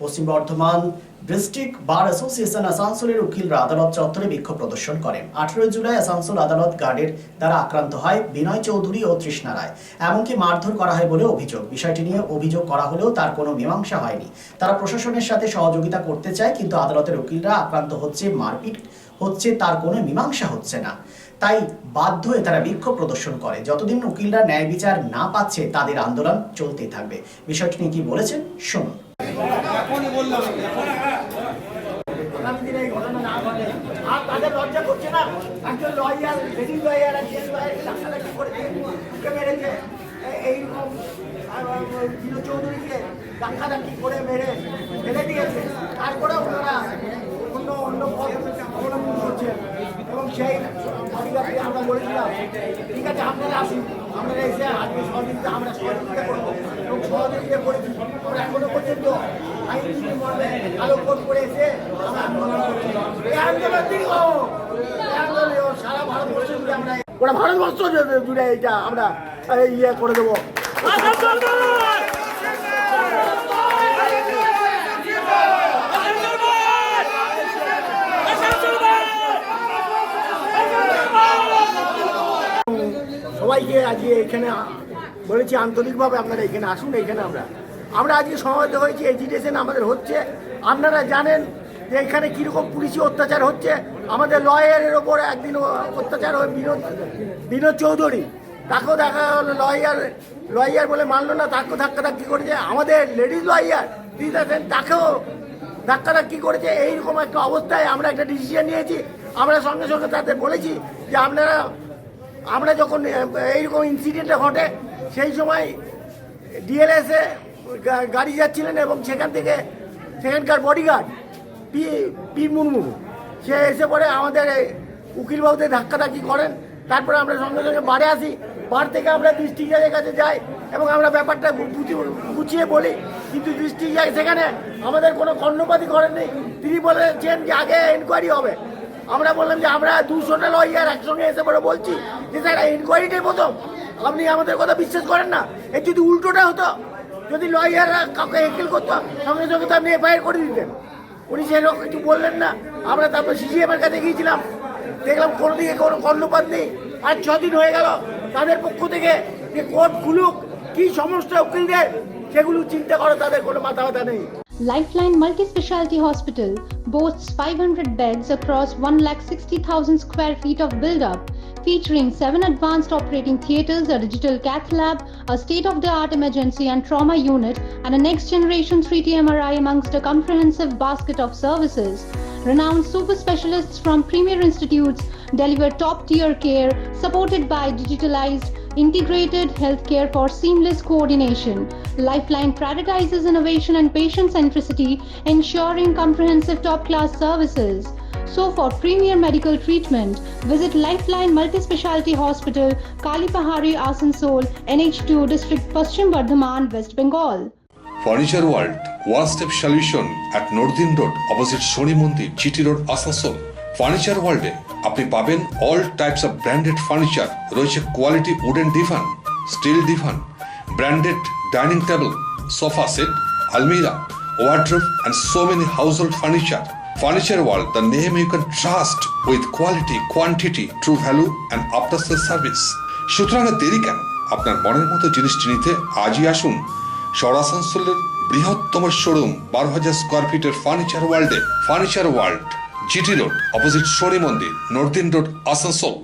পশ্চিম Bardhaman district bar association আসানসোলের উকিলরা আদালত চত্বরে বিক্ষোভ প্রদর্শন করেন। 18 জুলাই আসানসোল আদালত গার্ডের দ্বারা আক্রান্ত হয় বিনয় চৌধুরী ও তৃষ্ণা রায়, এমনকি মারধর করা হয় বলে অভিযোগ। বিষয়টি নিয়ে অভিযোগ করা হলেও তার কোনো মীমাংসা হয়নি। তারা প্রশাসনের সাথে সহযোগিতা করতে চায়, কিন্তু আদালতের উকিলরা আক্রান্ত হচ্ছে, মারপিট হচ্ছে, তার কোনো মীমাংসা হচ্ছে না। তাই বাধ্য হয়ে তারা বিক্ষোভ প্রদর্শন করে। যতদিন উকিলরা ন্যায় বিচার না পাচ্ছে তাদের আন্দোলন চলতেই থাকবে। বিষয়টি নিয়ে কি বলেছেন শুনুন। তাদের লজ্জা করছে না? একজন লয়ার, লেডিজ লয়ার, একজন লয়ার ডাক্তারকে করেছে, ওকে মেরেছে, এইরকম বিনয় চৌধুরীকে ধাক্কাধাক্কি করে মেরে দিয়েছে। তারপরে ওনারা অন্য পথ অবলম্বন করছে এবং সেই অধিকারকে আমরা বলেছিলাম ঠিক আছে আপনারা আসুন, আপনারা এসে আজকে সহযোগিতা আমরা সহযোগিতা করবো এবং সহযোগিতা করেছি। আমরা এখনো পর্যন্ত আইনজীবী মর্মে আলো কোট করে এসে আমরা আন্দোলন করছি। এই আন্দোলন দীর্ঘ, এই আন্দোলন সারা ভারতবর্ষ জুড়ে আমরা ওরা ভারতবর্ষ জুড়ে এটা আমরা ইয়ে করে দেবো। সবাইকে আজকে এখানে বলেছি আন্তরিকভাবে আপনারা এখানে আসুন। এখানে আমরা আজকে সমবেত হয়েছি, এজিটেশন আমাদের হচ্ছে। আপনারা জানেন যে এখানে কীরকম পুলিশি অত্যাচার হচ্ছে। আমাদের লয়ারের ওপর একদিন অত্যাচার হয় বিনোদ চৌধুরী, তাকেও দেখা হলো লয়ার বলে মানলো না, তাকেও ধাক্কাধাক্কি করেছে। আমাদের লেডিজ লয়ার তিনি দেখেন, তাকেও ধাক্কাধাক্কি করেছে। এইরকম একটা অবস্থায় আমরা একটা ডিসিশন নিয়েছি। আমরা সঙ্গে সঙ্গে তাদের বলেছি যে আমরা যখন এইরকম ইনসিডেন্টটা ঘটে সেই সময় ডিএলএসে গাড়ি যাচ্ছিলেন এবং সেখান থেকে সেখানকার বডিগার্ড পি মুর্মু সে এসে পড়ে আমাদের উকিলবাবুদের ধাক্কাধাক্কি করেন। তারপরে আমরা সঙ্গে সঙ্গে বাড়ে আসি, বার থেকে আমরা ডিস্ট্রিক্ট জাজের কাছে যাই এবং আমরা ব্যাপারটা গুছিয়ে বলি। কিন্তু ডিস্ট্রিক্ট জাজ সেখানে আমাদের কোনো কর্ণপাতই করেননি। তিনি বলেছেন যে আগে এনকোয়ারি হবে। আমরা বললাম যে আমরা 200টা লয়ার একসঙ্গে এসে পরে বলছি যে স্যার ইনকোয়ারিটাই প্রথম, আপনি আমাদের কথা বিশ্বাস করেন না। এর যদি উল্টোটা হতো, যদি লয়াররা কাউকে হেকেল করতো, সঙ্গে সঙ্গে তো আপনি এফআইআর করে দিতেন। উনি সেরকম কিছু বললেন না। আমরা তারপর সিজিএমের কাছে গিয়েছিলাম, দেখলাম কোনো দিকে কোনো কর্ণপাত নেই। 5-6 দিন হয়ে গেল তাদের পক্ষ থেকে যে কোর্ট খুলুক, কী সমস্যা উকিলদের সেগুলো চিন্তা করে তাদের কোনো মাথা ব্যথা নেই। Lifeline Multi-Speciality Hospital boasts 500 beds across 160,000 square feet of build-up, featuring 7 advanced operating theatres, a digital cath lab, a state-of-the-art emergency and trauma unit, and a next-generation 3D MRI amongst a comprehensive basket of services. Renowned super specialists from premier institutes deliver top-tier care, supported by digitalized integrated healthcare for seamless coordination. Lifeline prioritizes innovation and patient centricity, ensuring comprehensive top-class services. So for premier medical treatment, visit Lifeline Multi-Speciality Hospital, Kalipahari, Asansol, NH2 District, Paschim Bardhaman, West Bengal. Furniture World, one-step solution at Nordin Road, opposite Shoni Mandir, GT Road, Asansol. Furniture ওয়ার্ল্ডে আপনি পাবেন all types of branded furniture. রয়েছে quality wooden divan, steel divan, branded dining table, sofa set, আলমিরা, wardrobe and so many household furniture. Furniture World, the name you can trust with quality, quantity, true value and after sales service. সুতরাং দেরি কেন? আপনার মনের মতো জিনিসটি নিতে আজই আসুন আসানসোলের বৃহত্তম শোরুম 12,000 স্কোয়ার ফিটের ফার্নিচার ওয়ার্ল্ডে। Furniture world, GT Road, opposite Shoni Mandir, Nordin Road, Asansol.